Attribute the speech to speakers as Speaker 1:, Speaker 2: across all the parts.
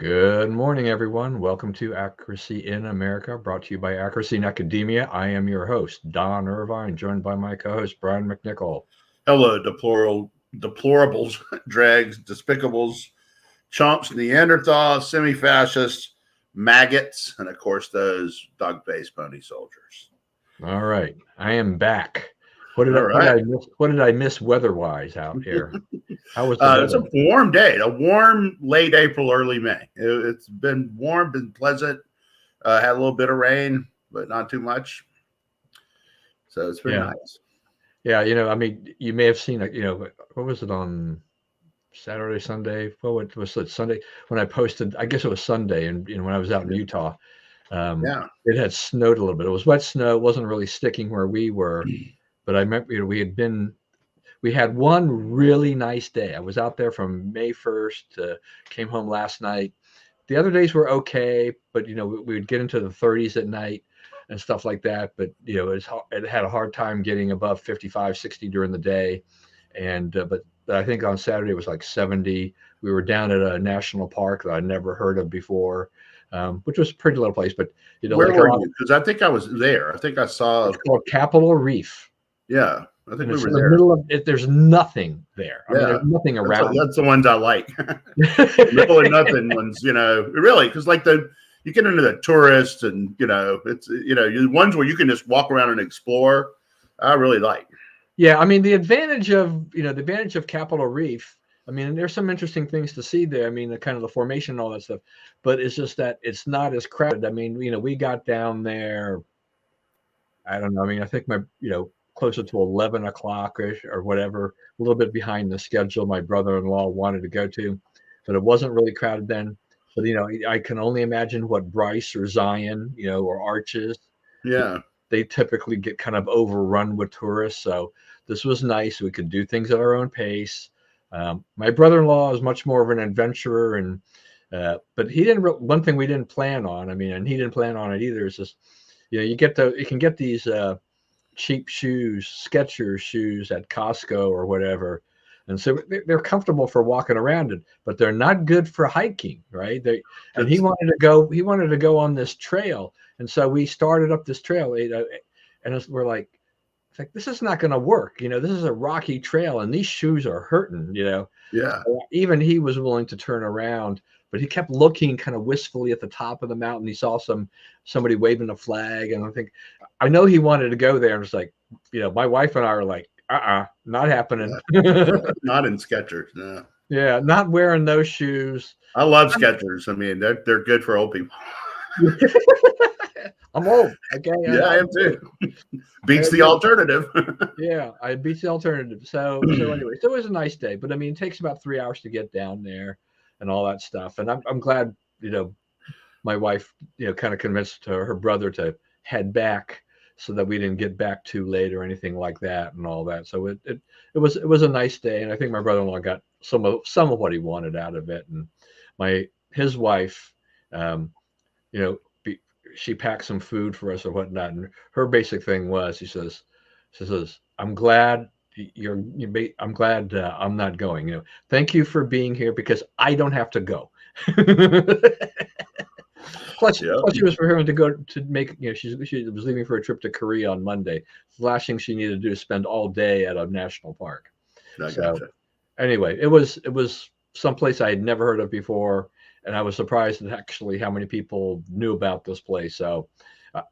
Speaker 1: Good morning, everyone. Welcome to Accuracy in America, brought to you by Accuracy in Academia. I am your host, Don Irvine, joined by my co-host, Brian McNichol.
Speaker 2: Hello, deplorables, dregs, despicables, chumps, Neanderthals, semi-fascists, maggots, and of course those dog-faced pony soldiers.
Speaker 1: All right, I am back. What did
Speaker 2: All right.
Speaker 1: I miss? What did I miss weather-wise out here? How was the
Speaker 2: It's a
Speaker 1: weather?
Speaker 2: warm day, a warm late April, early May. It's been warm, been pleasant. Had a little bit of rain, but not too much. So it's been nice.
Speaker 1: Yeah. I mean, you may have seen, what was it on Saturday, Sunday? What was it, Sunday? When I posted, I guess it was Sunday, and when I was out in Utah, it had snowed a little bit. It was wet snow. It wasn't really sticking where we were, but I remember, we had one really nice day. I was out there from May 1st, came home last night. The other days were okay, but we would get into the 30s at night and stuff like that. But it had a hard time getting above 55, 60 during the day. And but I think on Saturday it was like 70. We were down at a national park that I'd never heard of before, which was a pretty little place. But
Speaker 2: where were you? Because I think I was there. I think I saw.
Speaker 1: It's called Capitol Reef.
Speaker 2: Yeah. I think we were
Speaker 1: in
Speaker 2: there.
Speaker 1: The middle of it. There's nothing there. I mean, there's nothing around.
Speaker 2: That's the ones I like. Middle of nothing ones, really, because you get into the tourists and it's the ones where you can just walk around and explore. I really like.
Speaker 1: Yeah, I mean the advantage of Capitol Reef. I mean, there's some interesting things to see there. I mean, the kind of the formation and all that stuff, but it's just that it's not as crowded. I mean, we got down there. I don't know. I mean, I think closer to 11 o'clock or whatever, a little bit behind the schedule my brother-in-law wanted to go to, but it wasn't really crowded then. But I can only imagine what Bryce or Zion, or Arches.
Speaker 2: Yeah.
Speaker 1: They typically get kind of overrun with tourists. So this was nice. We could do things at our own pace. My brother-in-law is much more of an adventurer, and but he didn't. One thing we didn't plan on. I mean, and he didn't plan on it either. Is just you can get these cheap shoes, Skechers shoes at Costco or whatever, and so they're comfortable for walking around it, but they're not good for hiking, right? And he wanted to go on this trail, and so we started up this trail, and we're like, it's like, this is not going to work. This is a rocky trail, and these shoes are hurting.
Speaker 2: Yeah.
Speaker 1: So even he was willing to turn around, but he kept looking kind of wistfully at the top of the mountain. He saw somebody waving a flag, and I know he wanted to go there. And it's like, my wife and I are like, not happening.
Speaker 2: Not in Skechers, no.
Speaker 1: Yeah, not wearing those shoes.
Speaker 2: I love Skechers. I mean, they're good for old people.
Speaker 1: I'm old. Okay.
Speaker 2: Yeah, I am too. Beats the alternative.
Speaker 1: Yeah, I beats the alternative. So anyway, so it was a nice day, but I mean, it takes about 3 hours to get down there and all that stuff. And I'm glad, my wife, kind of convinced her brother to head back so that we didn't get back too late or anything like that and all that. So it was a nice day, and I think my brother-in-law got some of what he wanted out of it. And his wife, she packed some food for us or whatnot, and her basic thing was, she says, I'm glad I'm glad I'm not going. Thank you for being here because I don't have to go. Plus, she was preparing to go to make. She was leaving for a trip to Korea on Monday. The last thing she needed to do is spend all day at a national park.
Speaker 2: Gotcha.
Speaker 1: Anyway, it was someplace I had never heard of before, and I was surprised at actually how many people knew about this place. So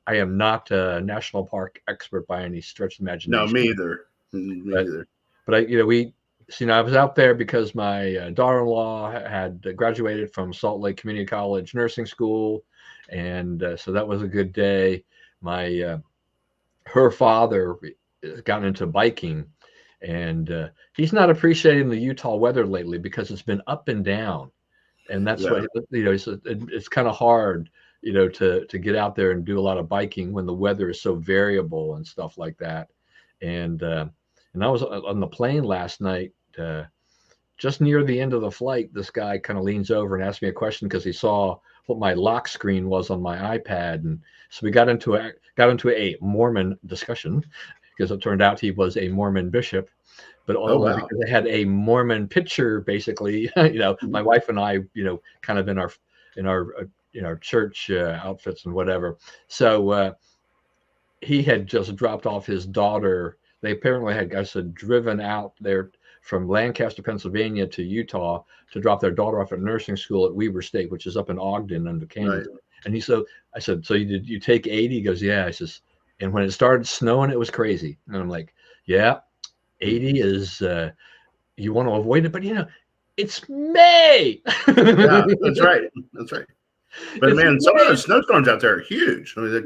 Speaker 1: I am not a national park expert by any stretch of imagination.
Speaker 2: No, me either.
Speaker 1: But I was out there because my daughter-in-law had graduated from Salt Lake Community College nursing school, and so that was a good day. Her father got into biking, and he's not appreciating the Utah weather lately because it's been up and down, and that's what it's kind of hard, to get out there and do a lot of biking when the weather is so variable and stuff like that. And I was on the plane last night. Just near the end of the flight, this guy kind of leans over and asked me a question because he saw what my lock screen was on my iPad, and so we got into a Mormon discussion because it turned out he was a Mormon bishop, but because they had a Mormon picture, basically, my wife and I, kind of in our church outfits and whatever. So he had just dropped off his daughter. They apparently had, I said, driven out there from Lancaster, Pennsylvania to Utah to drop their daughter off at nursing school at Weber State, which is up in Ogden under Canada. Right. And I said, so you take 80? He goes, yeah. I says, and when it started snowing, it was crazy. And I'm like, yeah, 80 is, you want to avoid it, but it's May.
Speaker 2: Yeah, that's right. That's right. But man, some of those snowstorms out there are huge. I mean,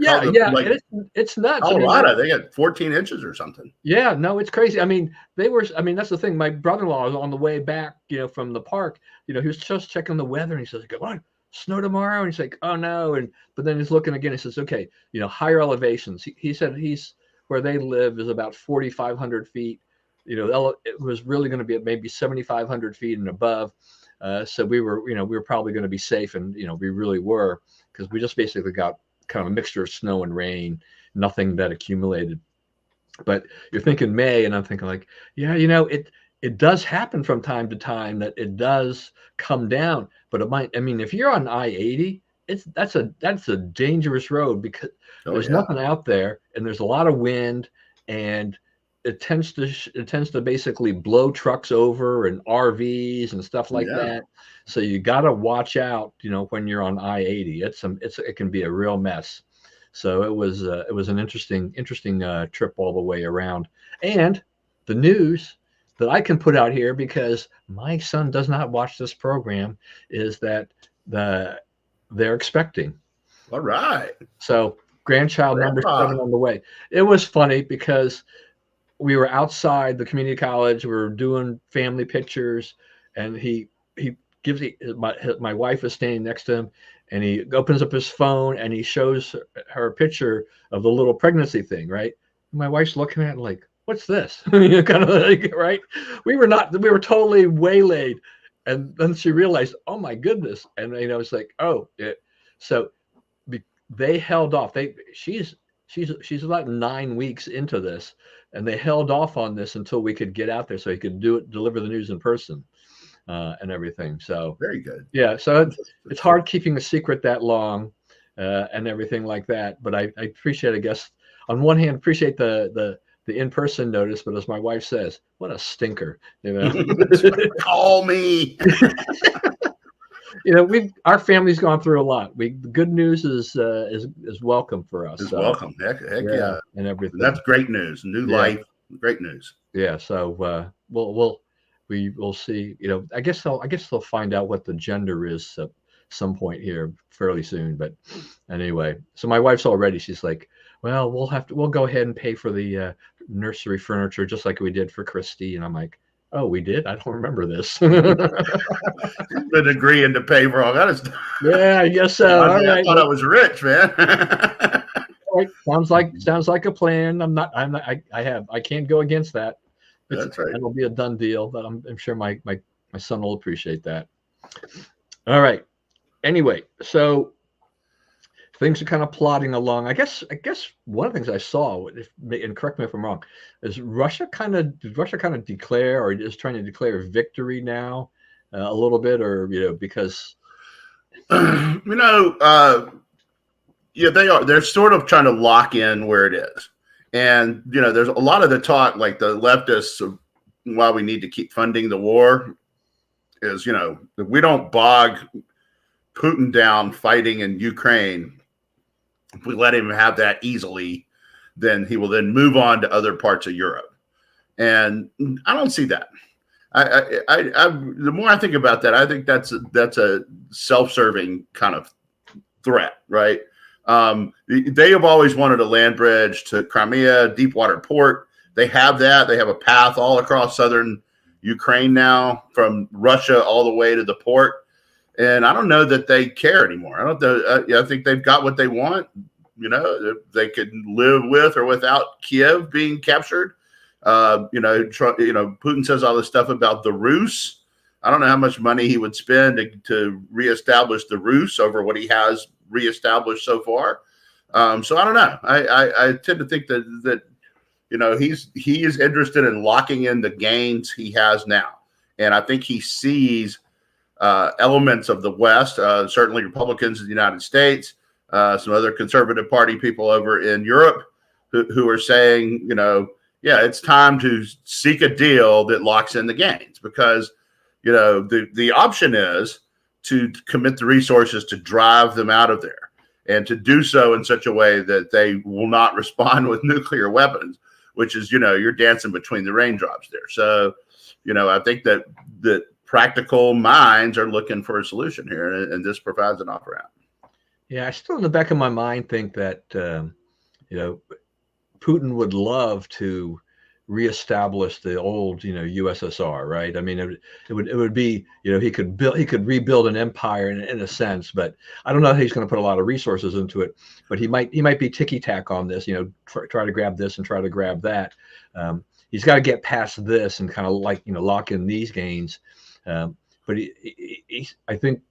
Speaker 1: it's nuts.
Speaker 2: Colorado, they got 14 inches or something.
Speaker 1: Yeah, no, it's crazy. I mean, that's the thing. My brother-in-law was on the way back, from the park. He was just checking the weather, and he says, "Come on, snow tomorrow." And he's like, "Oh no!" But then he's looking again. He says, "Okay, higher elevations." He said where they live is about 4,500 feet. It was really going to be at maybe 7,500 feet and above. So we were probably going to be safe, and we really were, because we just basically got kind of a mixture of snow and rain, nothing that accumulated. But you're thinking May, and I'm thinking like, yeah, it does happen from time to time that it does come down, but it might. I mean, if you're on I-80, that's a dangerous road, because there's nothing out there, and there's a lot of wind, and it tends to basically blow trucks over and RVs and stuff like that. So you got to watch out, when you're on I-80. It can be a real mess. So it was an interesting trip all the way around. And the news that I can put out here, because my son does not watch this program, is that they're expecting.
Speaker 2: All right.
Speaker 1: So grandchild number 7 on the way. It was funny because we were outside the community college. We were doing family pictures, and he gives my wife is standing next to him, and he opens up his phone and he shows her a picture of the little pregnancy thing, right? And my wife's looking at it like, "What's this?" Kind of like, right? We were totally waylaid, and then she realized, "Oh my goodness!" And it's like, "Oh, yeah." So they held off. She's about 9 weeks into this, and they held off on this until we could get out there so he could deliver the news in person, and everything. So
Speaker 2: very good.
Speaker 1: Yeah. So it's hard keeping a secret that long, and everything like that. But I appreciate, I guess, on one hand, appreciate the in-person notice, but as my wife says, what a stinker,
Speaker 2: Call me.
Speaker 1: Our family's gone through a lot. The good news is welcome for us.
Speaker 2: It's welcome. Heck yeah.
Speaker 1: And everything.
Speaker 2: That's great news. New life. Great news.
Speaker 1: Yeah. So we'll see. I guess they'll find out what the gender is at some point here fairly soon. But anyway, so my wife's already. She's like, well, we'll go ahead and pay for the nursery furniture just like we did for Kristi. And I'm like, oh, we did? I don't remember this.
Speaker 2: Been agreeing to pay for all that stuff.
Speaker 1: Yeah, I guess so.
Speaker 2: I thought I was rich, man.
Speaker 1: Right. Sounds like a plan. I can't go against that.
Speaker 2: That's right.
Speaker 1: That'll be a done deal. But I'm sure my son will appreciate that. All right. Anyway, so things are kind of plodding along. I guess one of the things I saw, and correct me if I'm wrong, is Russia kind of declare, or is trying to declare victory now, a little bit, or because
Speaker 2: they are. They're sort of trying to lock in where it is, and there's a lot of the talk, like the leftists, of why we need to keep funding the war is if we don't bog Putin down fighting in Ukraine, if we let him have that easily, then he will then move on to other parts of Europe. And I don't see that. The more I think about that, I think that's a self-serving kind of threat, right? They have always wanted a land bridge to Crimea, Deepwater Port. They have that. They have a path all across southern Ukraine now, from Russia all the way to the port. And I don't know that they care anymore. I think they've got what they want. They could live with or without Kiev being captured. Putin says all this stuff about the Rus. I don't know how much money he would spend to reestablish the Rus over what he has reestablished so far. So I don't know. I tend to think that he is interested in locking in the gains he has now, and I think he sees elements of the West, certainly Republicans in the United States, some other conservative party people over in Europe who are saying, yeah, it's time to seek a deal that locks in the gains, because, the option is to commit the resources to drive them out of there, and to do so in such a way that they will not respond with nuclear weapons, which is, you're dancing between the raindrops there. So, I think that practical minds are looking for a solution here, and this provides an off ramp.
Speaker 1: Yeah, I still in the back of my mind think that Putin would love to reestablish the old USSR, right? I mean, it would be, he could rebuild an empire in a sense, but I don't know if he's going to put a lot of resources into it. But he might be ticky tack on this, try to grab this and try to grab that. He's got to get past this and kind of lock in these gains. But I think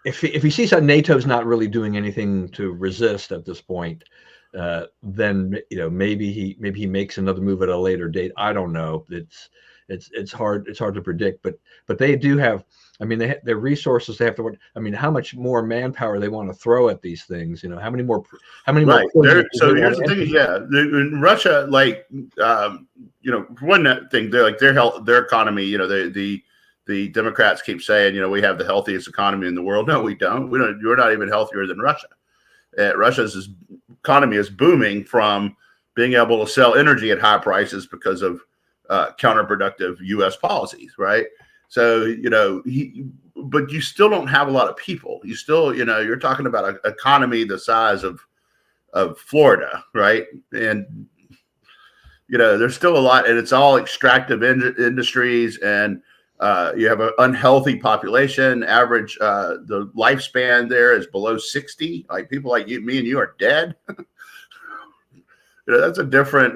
Speaker 1: if he sees that NATO's not really doing anything to resist at this point, then maybe he makes another move at a later date. I don't know. It's hard to predict. But they do have. I mean, their resources. They have to. I mean, how much more manpower they want to throw at these things? How many more?
Speaker 2: Right. So here's the thing. Yeah, in Russia, one thing, their economy. The Democrats keep saying, we have the healthiest economy in the world. No, we don't. We're not even healthier than Russia. Russia's economy is booming from being able to sell energy at high prices because of counterproductive U.S. policies, right? So, but you still don't have a lot of people. You still, you're talking about an economy the size of Florida, right? And, there's still a lot, and it's all extractive industries, and you have an unhealthy population. Average the lifespan there is below 60. Like people like you, me, and you are dead. That's a different.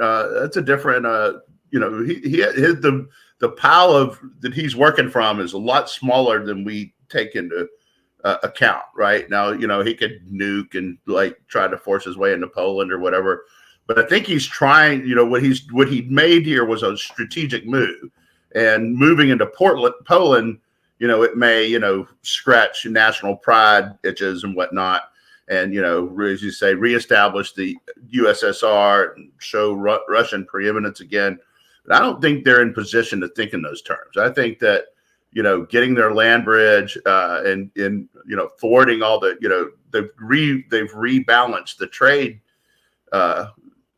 Speaker 2: The pile that he's working from is a lot smaller than we take into account right now. He could nuke and try to force his way into Poland or whatever. But I think he's trying. What he made here was a strategic move. And moving into Poland, it may, scratch national pride itches and whatnot. And, as you say, reestablish the USSR and show Russian preeminence again. But I don't think they're in position to think in those terms. I think that, getting their land bridge and thwarting all the, they've rebalanced the trade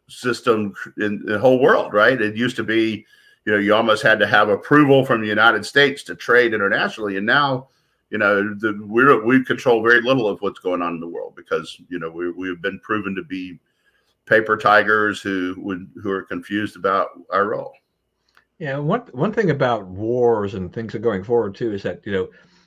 Speaker 2: system in the whole world, right? It used to be, you almost had to have approval from the United States to trade internationally. And now, we control very little of what's going on in the world because, we've been proven to be paper tigers who are confused about our role.
Speaker 1: Yeah. One thing about wars and things are going forward too, is that,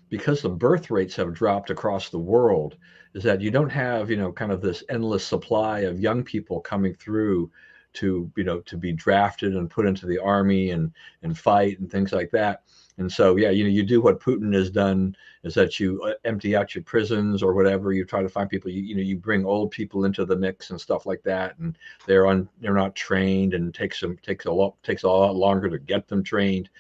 Speaker 1: because the birth rates have dropped across the world, is that you don't have, kind of this endless supply of young people coming through to be drafted and put into the army and fight and things like that. And so, yeah, you do what Putin has done, is that you empty out your prisons or whatever. You try to find people, you bring old people into the mix and stuff like that. And they're not trained, and takes a lot longer to get them trained.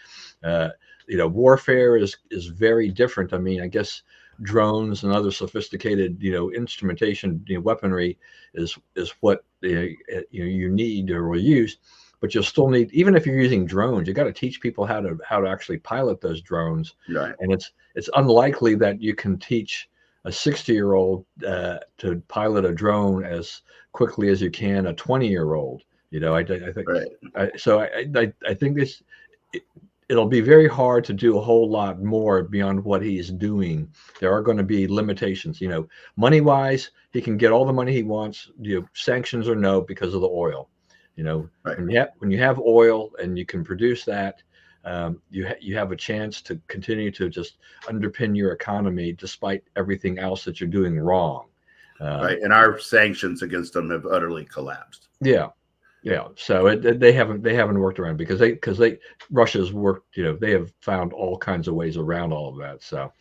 Speaker 1: Warfare is very different. I mean, I guess drones and other sophisticated, instrumentation, weaponry is what you need or will use. But you'll still need, even if you're using drones, you got to teach people how to actually pilot those drones.
Speaker 2: Right.
Speaker 1: And it's unlikely that you can teach a 60-year-old to pilot a drone as quickly as you can a 20-year-old. I think. Right. I think it'll be very hard to do a whole lot more beyond what he's doing. There are going to be limitations. Money wise, he can get all the money he wants. Sanctions or no, because of the oil.
Speaker 2: Right.
Speaker 1: When you have oil and you can produce that, you have a chance to continue to just underpin your economy despite everything else that you're doing wrong.
Speaker 2: Right. And our sanctions against them have utterly collapsed.
Speaker 1: Yeah. Yeah, so they haven't worked around because Russia's worked. They have found all kinds of ways around all of that. So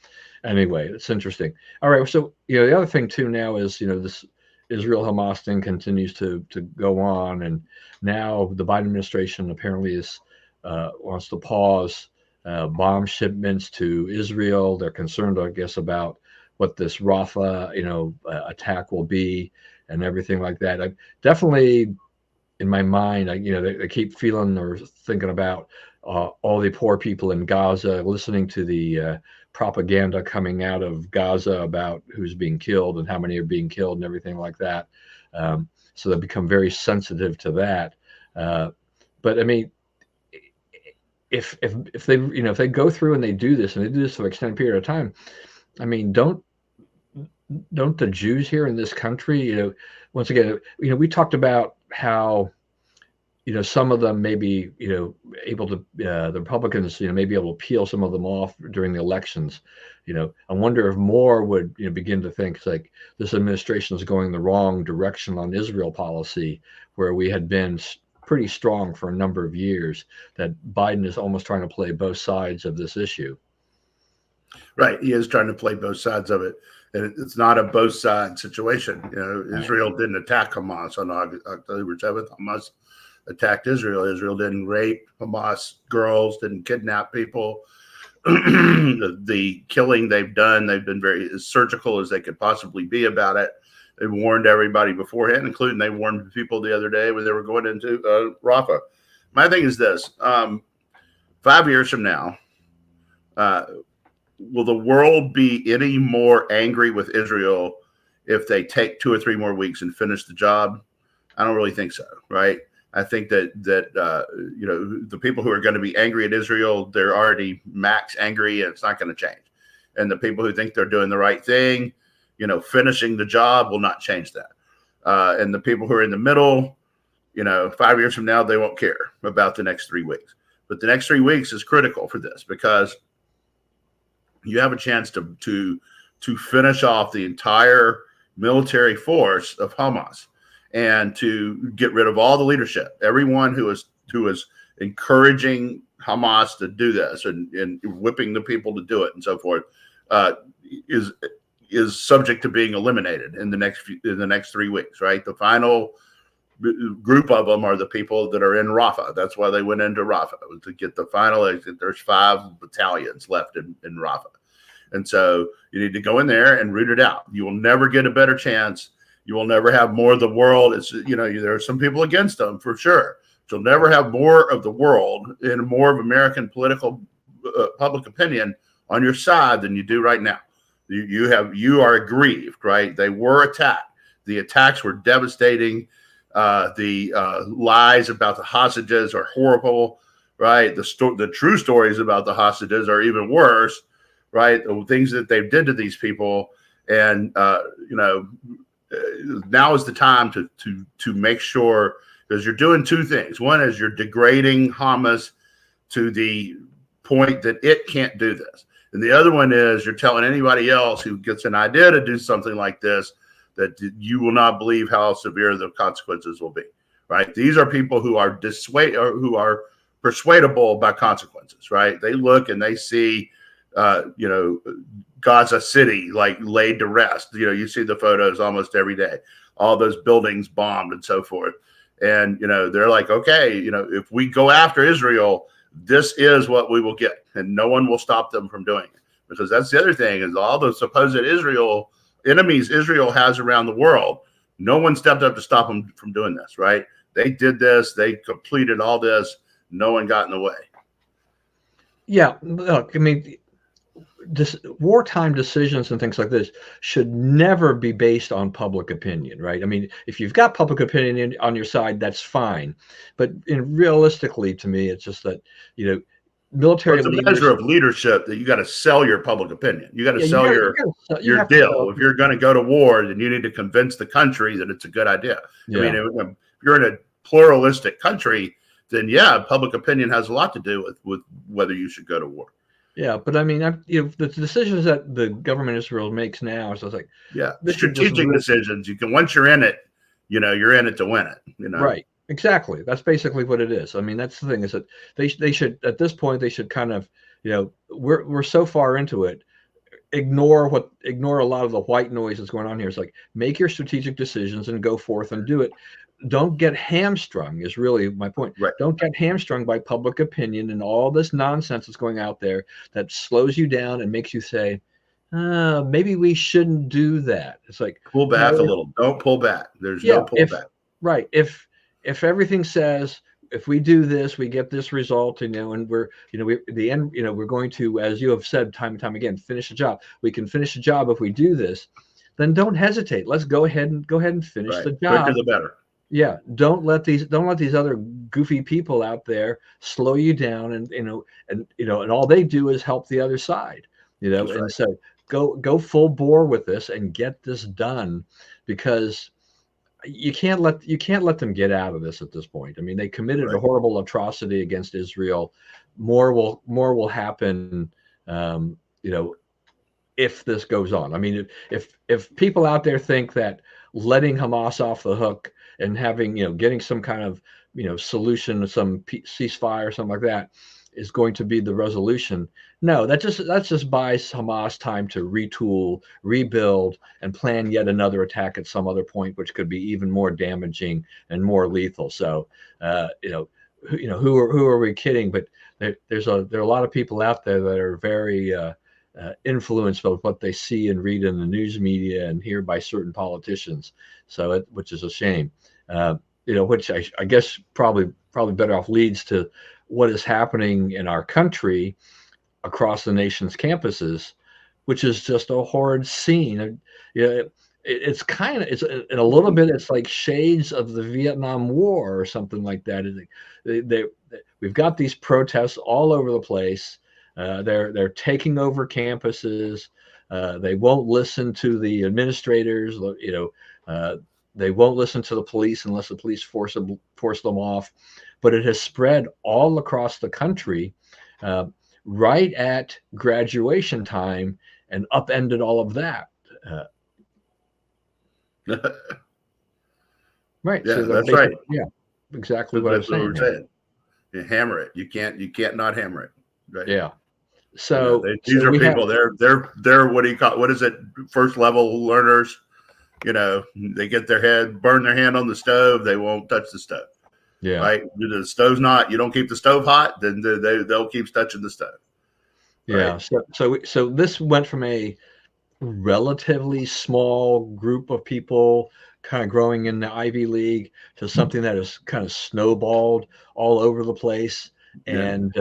Speaker 1: anyway, it's interesting. All right, so the other thing too now is this Israel-Hamas thing continues to go on, and now the Biden administration apparently wants to pause bomb shipments to Israel. They're concerned, I guess, about what this Rafah, attack will be and everything like that. I definitely, in my mind, they keep feeling or thinking about all the poor people in Gaza, listening to the propaganda coming out of Gaza about who's being killed and how many are being killed and everything like that. So they become very sensitive to that. But I mean, if they go through and they do this and they do this for an extended period of time, I mean, don't the Jews here in this country, once again, we talked about how, some of them may be, able to, the Republicans, may be able to peel some of them off during the elections. I wonder if more would, begin to think it's like this administration is going the wrong direction on Israel policy, where we had been pretty strong for a number of years, that Biden is almost trying to play both sides of this issue.
Speaker 2: Right. He is trying to play both sides of it. And it's not a both side situation. Israel didn't attack Hamas on October 7th. Hamas attacked Israel. Israel didn't rape Hamas girls, didn't kidnap people. The killing they've done, they've been very as surgical as they could possibly be about it. They warned everybody beforehand, including they warned people the other day when they were going into Rafah. My thing is this: 5 years from now, will the world be any more angry with Israel if they take 2 or 3 more weeks and finish the job? I don't really think so, right? I think that the people who are going to be angry at Israel, they're already max angry, and it's not going to change. And the people who think they're doing the right thing, finishing the job will not change that. And the people who are in the middle, 5 years from now, they won't care about the next 3 weeks. But the next 3 weeks is critical for this, because you have a chance to finish off the entire military force of Hamas, and to get rid of all the leadership. Everyone who is encouraging Hamas to do this and whipping the people to do it and so forth is subject to being eliminated in the next 3 weeks. Right. The final group of them are the people that are in Rafah. That's why they went into Rafah, was to get the final exit. There's 5 battalions left in Rafah. And so you need to go in there and root it out. You will never get a better chance. You will never have more of the world. It's, there are some people against them for sure. But you'll never have more of the world and more of American political public opinion on your side than you do right now. You are aggrieved, right? They were attacked. The attacks were devastating. The lies about the hostages are horrible, right? The true stories about the hostages are even worse, right? The things that they did to these people, and now is the time to make sure, because you're doing 2 things. One is you're degrading Hamas to the point that it can't do this, and the other one is you're telling anybody else who gets an idea to do something like this that you will not believe how severe the consequences will be. Right? These are people who are persuadable by consequences. Right? They look and they see, Gaza City like laid to rest. You see the photos almost every day, all those buildings bombed and so forth. And they're like, okay, if we go after Israel, this is what we will get, and no one will stop them from doing it. Because that's the other thing, is all the supposed enemies Israel has around the world, no one stepped up to stop them from doing this. Right? They did this. They completed all this. No one got in the way.
Speaker 1: Yeah, look, I mean, wartime decisions and things like this should never be based on public opinion, right? I mean, if you've got public opinion on your side, that's fine. But realistically, to me, it's just that, military
Speaker 2: leaders, a measure of leadership that you got to sell your public opinion. You got to sell your deal. If you're going to go to war, then you need to convince the country that it's a good idea. Yeah. I mean, if you're in a pluralistic country, then public opinion has a lot to do with whether you should go to war.
Speaker 1: Yeah, but I mean, the decisions that the government of Israel makes now, so it's like,
Speaker 2: strategic decisions. You can, once you're in it, you're in it to win it.
Speaker 1: Right. Exactly. That's basically what it is. I mean, that's the thing, is that they should, at this point, they should kind of, we're so far into it, ignore a lot of the white noise that's going on here. It's like, make your strategic decisions and go forth and do it. don't get hamstrung is really my point.
Speaker 2: Right.
Speaker 1: Don't get hamstrung by public opinion and all this nonsense that's going out there that slows you down and makes you say, maybe we shouldn't do that. It's like,
Speaker 2: pull back a little. Don't pull back. There's no pullback.
Speaker 1: Right. If everything says, if we do this, we get this result, and we're, the end, we're going to, as you have said time and time again, finish the job. We can finish the job if we do this. Then don't hesitate. Let's go ahead and finish the job.
Speaker 2: Quicker the better.
Speaker 1: Yeah. Don't let these other goofy people out there slow you down, and all they do is help the other side. And so go full bore with this and get this done, because you can't let them get out of this at this point. I mean, they committed a horrible atrocity against Israel. More will happen, if this goes on. I mean, if people out there think that letting Hamas off the hook and having, getting some kind of, solution, some ceasefire or something like that is going to be the resolution. No, that just buys Hamas time to retool, rebuild, and plan yet another attack at some other point, which could be even more damaging and more lethal. So, who are we kidding? But there are a lot of people out there that are very influenced by what they see and read in the news media and hear by certain politicians. So, which is a shame. Which I guess probably better off leads to what is happening in our country across the nation's campuses, which is just a horrid scene. It's in a little bit, it's like shades of the Vietnam War or something like that. We've got these protests all over the place. They're taking over campuses. They won't listen to the administrators. They won't listen to the police unless the police force them off. But it has spread all across the country, right at graduation time, and upended all of that. Right.
Speaker 2: Yeah,
Speaker 1: so
Speaker 2: that's right.
Speaker 1: Yeah, exactly what I'm saying.
Speaker 2: You hammer it. You can't not hammer it. Right.
Speaker 1: Yeah. So
Speaker 2: these are people. They're what is it? First level learners. They get burn their hand on the stove. They won't touch the stove.
Speaker 1: Yeah.
Speaker 2: Right. The stove's not. You don't keep the stove hot, then they'll keep touching the stove.
Speaker 1: Yeah. Right? So this went from a relatively small group of people kind of growing in the Ivy League to something that is kind of snowballed all over the place. And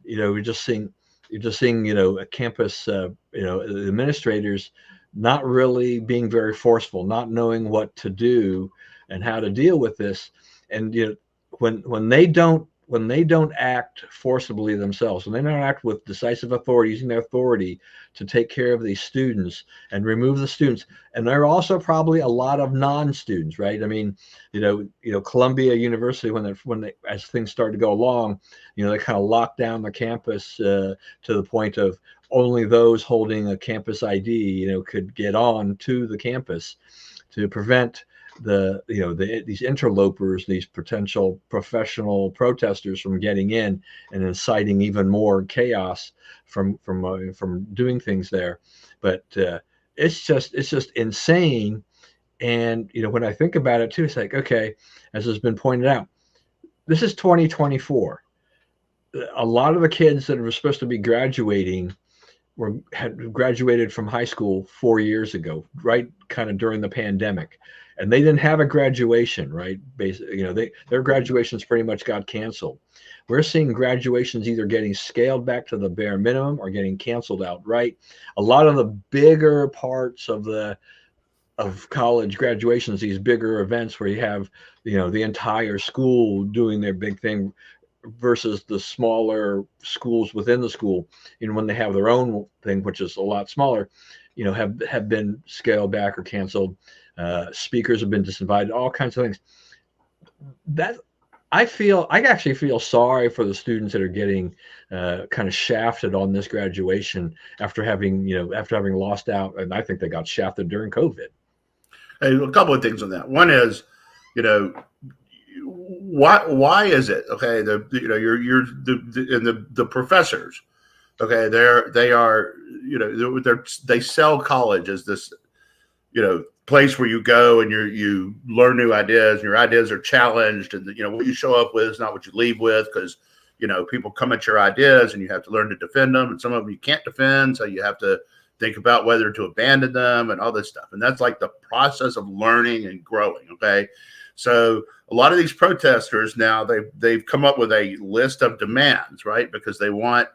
Speaker 1: you're just seeing a campus, administrators not really being very forceful, not knowing what to do and how to deal with this. And when they don't act forcibly themselves, when they don't act with decisive authority, using their authority to take care of these students and remove the students, and there are also probably a lot of non-students, right? I mean, Columbia University, when they as things started to go along, they kind of locked down the campus to the point of only those holding a campus ID, could get on to the campus to prevent these interlopers, these potential professional protesters from getting in and inciting even more chaos from doing things there. But it's just insane. And when I think about it too, it's like, okay, as has been pointed out, this is 2024. A lot of the kids that were supposed to be graduating had graduated from high school 4 years ago, right? Kind of during the pandemic. And they didn't have a graduation, right? Basically, their graduations pretty much got canceled. We're seeing graduations either getting scaled back to the bare minimum or getting canceled outright. A lot of the bigger parts of college graduations, these bigger events where you have, the entire school doing their big thing versus the smaller schools within the school, when they have their own thing, which is a lot smaller, have been scaled back or canceled. Speakers have been disinvited, all kinds of things. That I actually feel sorry for the students that are getting kind of shafted on this graduation after having lost out, and I think they got shafted during COVID.
Speaker 2: Hey, a couple of things on that. One is, why is it okay? The professors, okay, they sell college as this, place where you go and you learn new ideas, and your ideas are challenged, and what you show up with is not what you leave with, because people come at your ideas and you have to learn to defend them, and some of them you can't defend, so you have to think about whether to abandon them and all this stuff. And that's like the process of learning and growing. Okay. So a lot of these protesters now, they've come up with a list of demands, right? Because they want,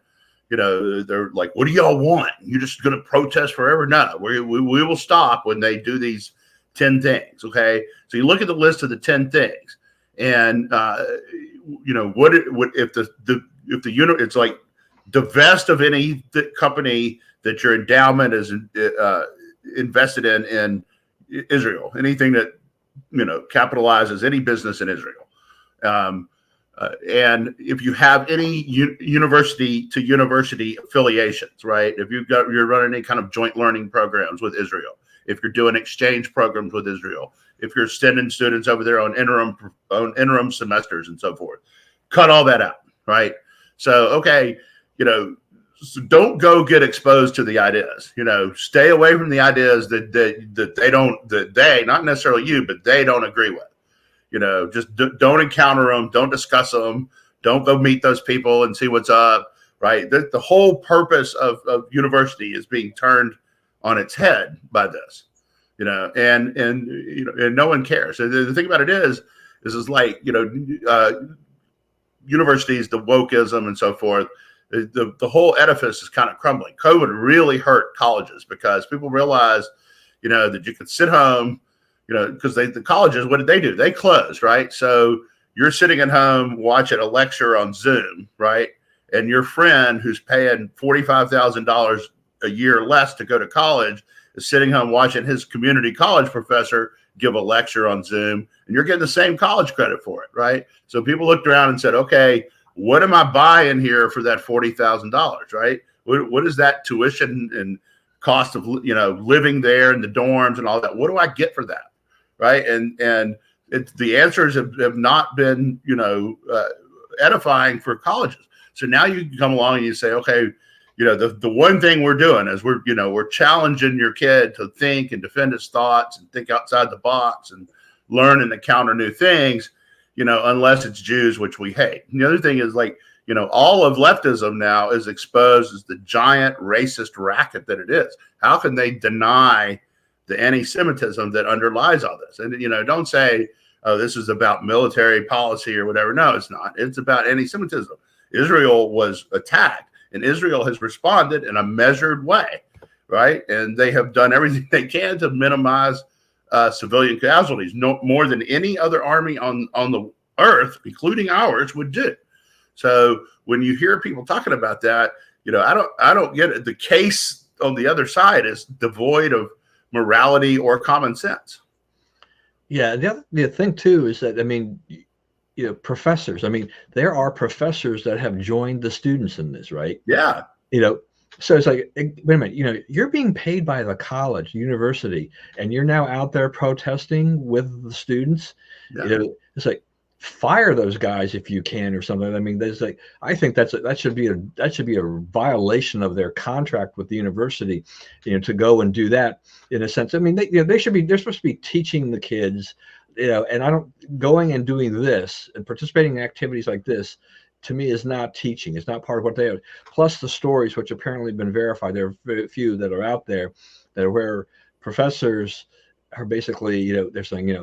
Speaker 2: they're like, what do y'all want? You're just going to protest forever? No, we will stop when they do these 10 things. Okay. So you look at the list of the 10 things, and what if the unit, it's like, divest of any company that your endowment is invested in Israel, anything that capitalizes any business in Israel, and if you have any university to university affiliations, right? If you're running any kind of joint learning programs with Israel, if you're doing exchange programs with Israel, if you're sending students over there on interim semesters and so forth, cut all that out, right? So okay, so don't go get exposed to the ideas. Stay away from the ideas that they, not necessarily you, but they don't agree with. Just don't encounter them, don't discuss them, don't go meet those people and see what's up, right? The whole purpose of university is being turned on its head by this, and no one cares. So the thing about it is like, universities, the wokeism and so forth, the whole edifice is kind of crumbling. COVID really hurt colleges because people realized, that you could sit home, because the colleges, what did they do? They closed, right? So you're sitting at home watching a lecture on Zoom, right? And your friend who's paying $45,000 a year less to go to college is sitting home watching his community college professor give a lecture on Zoom, and you're getting the same college credit for it, right? So people looked around and said, okay, what am I buying here for that $40,000, right? What is that tuition and cost of, living there in the dorms and all that? What do I get for that, right? And the answers have not been, edifying for colleges. So now you come along and you say, okay, the one thing we're doing is we're challenging your kid to think and defend his thoughts and think outside the box and learn and encounter new things, unless it's Jews, which we hate. And the other thing is, like, all of leftism now is exposed as the giant racist racket that it is. How can they deny the anti-Semitism that underlies all this? And, don't say, oh, this is about military policy or whatever. No, it's not. It's about anti-Semitism. Israel was attacked, and Israel has responded in a measured way, right? And they have done everything they can to minimize civilian casualties, no more than any other army on the earth, including ours, would do. So when you hear people talking about that, I don't get it. The case on the other side is devoid of morality or common sense.
Speaker 1: Yeah, the thing too is that, professors. There are professors that have joined the students in this, right?
Speaker 2: Yeah.
Speaker 1: So it's like, wait a minute, you're being paid by the college, university, and you're now out there protesting with the students. Yeah. It's like, fire those guys if you can, or something. There's like, I think that should be a violation of their contract with the university, to go and do that, in a sense. They're supposed to be teaching the kids, and going and doing this and participating in activities like this, to me, is not teaching. It's not part of what they are. Plus the stories, which apparently have been verified. There are very few that are out there that are where professors are basically, they're saying,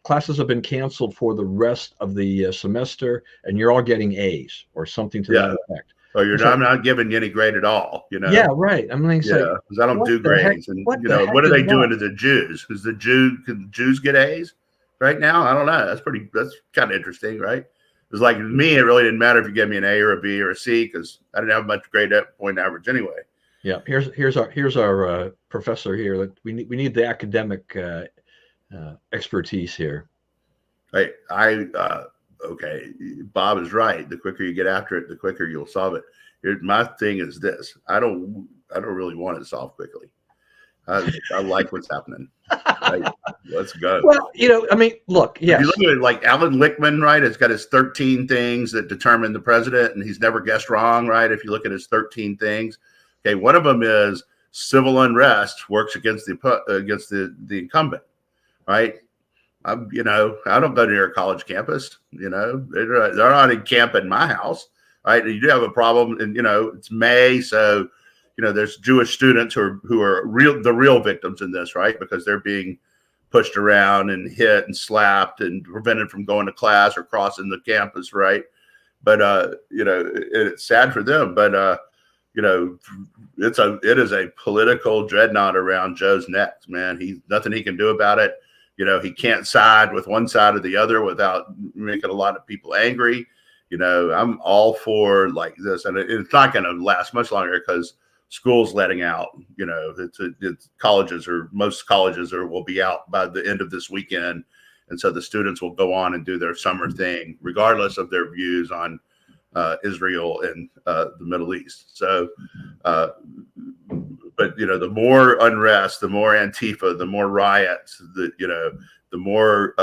Speaker 1: classes have been canceled for the rest of the semester, and you're all getting A's or something to that effect.
Speaker 2: Or I'm not giving you any grade at all,
Speaker 1: Yeah, right.
Speaker 2: because I don't do grades. And what are they doing to the Jews? Can Jews get A's right now? I don't know. That's kind of interesting, right? It's like me, it really didn't matter if you gave me an A or a B or a C, because I didn't have much grade point average anyway.
Speaker 1: Yeah, here's our professor here. We need the academic expertise here.
Speaker 2: Okay, Bob is right. The quicker you get after it, the quicker you'll solve it. My thing is this: I don't really want it solved quickly. I like what's happening. Right? Let's go.
Speaker 1: Well, look, yes.
Speaker 2: If you look at it, like Alan Lichtman, right? It's got his 13 things that determine the president, and he's never guessed wrong, right? If you look at his 13 things, okay, one of them is civil unrest works against the incumbent, right? I don't go near a college campus. They're not in camp in my house, right? You do have a problem, and it's May, so there's Jewish students who are the real victims in this, right? Because they're being pushed around and hit and slapped and prevented from going to class or crossing the campus, right? But it's sad for them. But it is a political dreadnought around Joe's neck, man. Nothing he can do about it. He can't side with one side or the other without making a lot of people angry. I'm all for like this, and it's not going to last much longer because school's letting out. Most colleges will be out by the end of this weekend, and so the students will go on and do their summer thing, regardless of their views on Israel and the Middle East. So, but the more unrest, the more Antifa, the more riots, the more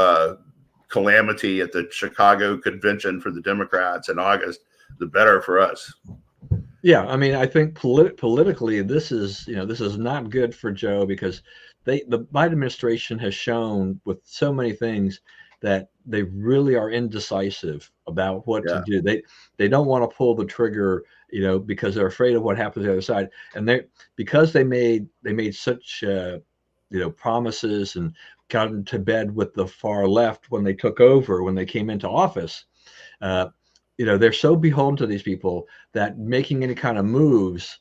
Speaker 2: calamity at the Chicago convention for the Democrats in August, the better for us.
Speaker 1: Yeah, I mean, I think politically, this is not good for Joe, because the Biden administration has shown with so many things that they really are indecisive about what to do. They don't want to pull the trigger, because they're afraid of what happens on the other side. And because they made such promises and got into bed with the far left when they took over, when they came into office. They're so beholden to these people that making any kind of moves,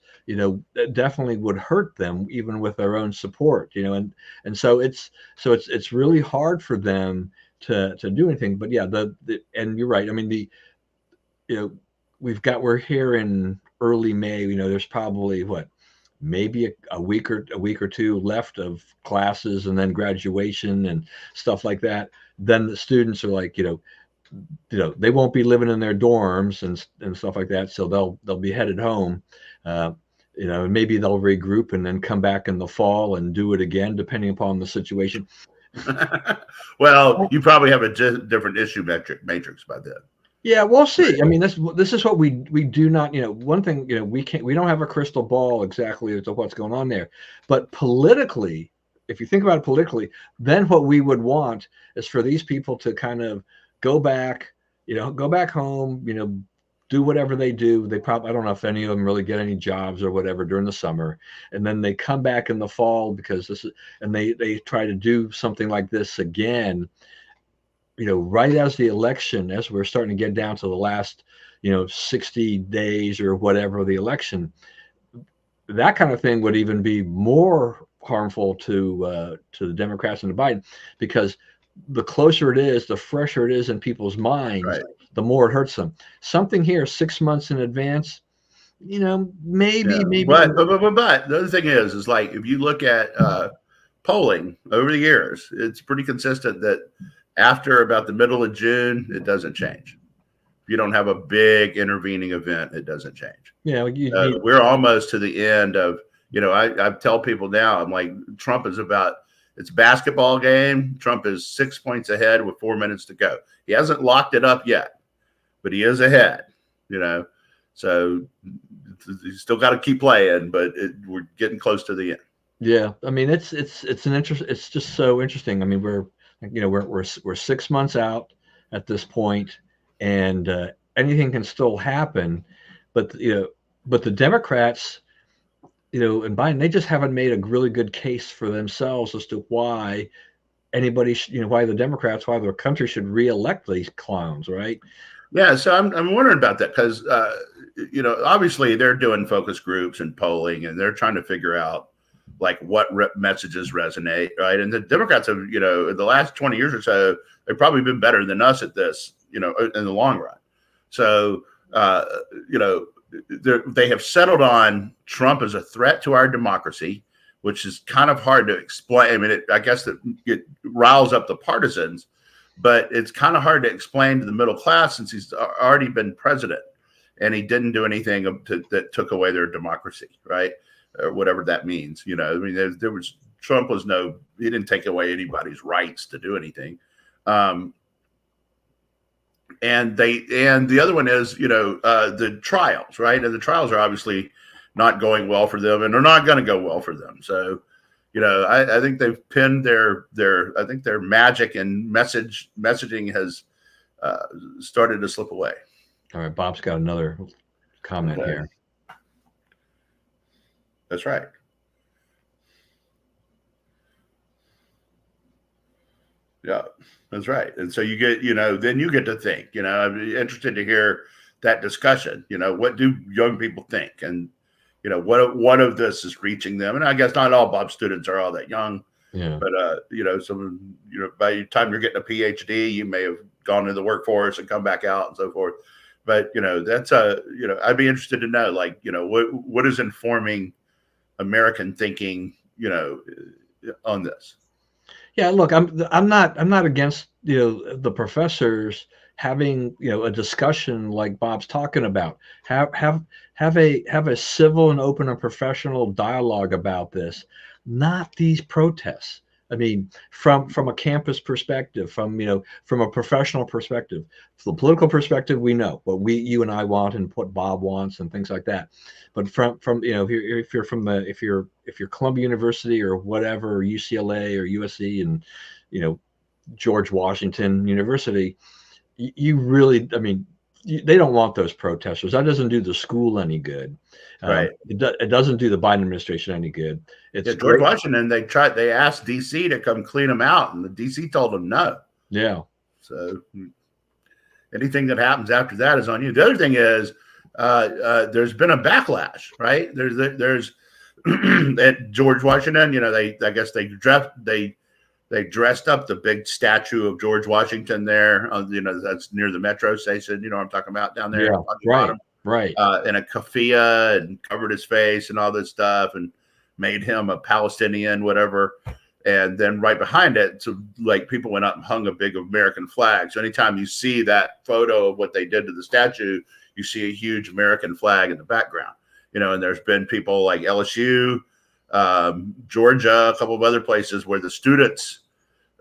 Speaker 1: definitely would hurt them, even with their own support. And so it's really hard for them to do anything. But yeah, and you're right. I mean, we're here in early May. There's probably maybe a week or two left of classes, and then graduation and stuff like that. Then the students are like, they won't be living in their dorms and stuff like that. So they'll be headed home, maybe they'll regroup and then come back in the fall and do it again, depending upon the situation.
Speaker 2: Well, you probably have a different issue matrix by then.
Speaker 1: Yeah, we'll see. I mean, this is what we do not, one thing, we don't have a crystal ball exactly as to what's going on there. But politically, if you think about it politically, then what we would want is for these people to kind of go back home, do whatever they do. I don't know if any of them really get any jobs or whatever during the summer. And then they come back in the fall because they try to do something like this again, right as the election, as we're starting to get down to the last, 60 days or whatever of the election. That kind of thing would even be more harmful to the Democrats and to Biden, because the closer it is, the fresher it is in people's minds, right, the more it hurts them. Something here 6 months in advance, maybe.
Speaker 2: But the other thing is like, if you look at polling over the years, it's pretty consistent that after about the middle of June, it doesn't change. If you don't have a big intervening event, it doesn't change.
Speaker 1: Yeah,
Speaker 2: we're almost to the end of, I tell people now, I'm like, Trump is it's a basketball game. Trump is 6 points ahead with 4 minutes to go. He hasn't locked it up yet, but he is ahead, so you still got to keep playing, but we're getting close to the end.
Speaker 1: Yeah. I mean, it's just so interesting. I mean, we're 6 months out at this point, and anything can still happen. But the Democrats, and Biden, they just haven't made a really good case for themselves as to why anybody, why the Democrats, why the country should reelect these clowns, right?
Speaker 2: Yeah, so I'm wondering about that because obviously they're doing focus groups and polling, and they're trying to figure out like what messages resonate, right? And the Democrats have, in the last 20 years or so, they've probably been better than us at this, in the long run. So, they have settled on Trump as a threat to our democracy, which is kind of hard to explain. I mean, I guess that it riles up the partisans, but it's kind of hard to explain to the middle class since he's already been president and he didn't do anything that took away their democracy, right? Or whatever that means. I mean, Trump he didn't take away anybody's rights to do anything. And the other one is, the trials, right? And the trials are obviously not going well for them, and they're not going to go well for them. So, I think they've pinned I think their magic and messaging has started to slip away.
Speaker 1: All right, Bob's got another comment here.
Speaker 2: That's right. Yeah, that's right. And so you get, then you get to think, I'd be interested to hear that discussion. What do young people think? And, what of this is reaching them? And I guess not all Bob students are all that young.
Speaker 1: Yeah.
Speaker 2: But, some, by the time you're getting a PhD, you may have gone into the workforce and come back out and so forth. But, that's I'd be interested to know, like, what is informing American thinking, on this.
Speaker 1: Yeah, look, I'm not against the professors having a discussion like Bob's talking about. Have a civil and open and professional dialogue about this, not these protests. I mean, from a campus perspective, from a professional perspective, from the political perspective, we know what you and I want and what Bob wants and things like that. But from if you're Columbia University or whatever, or UCLA or USC and George Washington University, you really, I mean, they don't want those protesters. That doesn't do the school any good.
Speaker 2: Right.
Speaker 1: It doesn't do the Biden administration any good. It's
Speaker 2: George Washington. They asked DC to come clean them out, and the DC told them no.
Speaker 1: Yeah.
Speaker 2: So anything that happens after that is on you. The other thing is, there's been a backlash, right? There's at George Washington. I guess they dressed up the big statue of George Washington there. That's near the metro station. I'm talking about down there.
Speaker 1: Yeah,
Speaker 2: on the
Speaker 1: right.
Speaker 2: bottom.
Speaker 1: Right.
Speaker 2: In a keffiyeh, and covered his face and all this stuff, and made him a Palestinian, whatever. And then right behind it, so like people went up and hung a big American flag. So anytime you see that photo of what they did to the statue, you see a huge American flag in the background. And there's been people like LSU, Georgia, a couple of other places where the students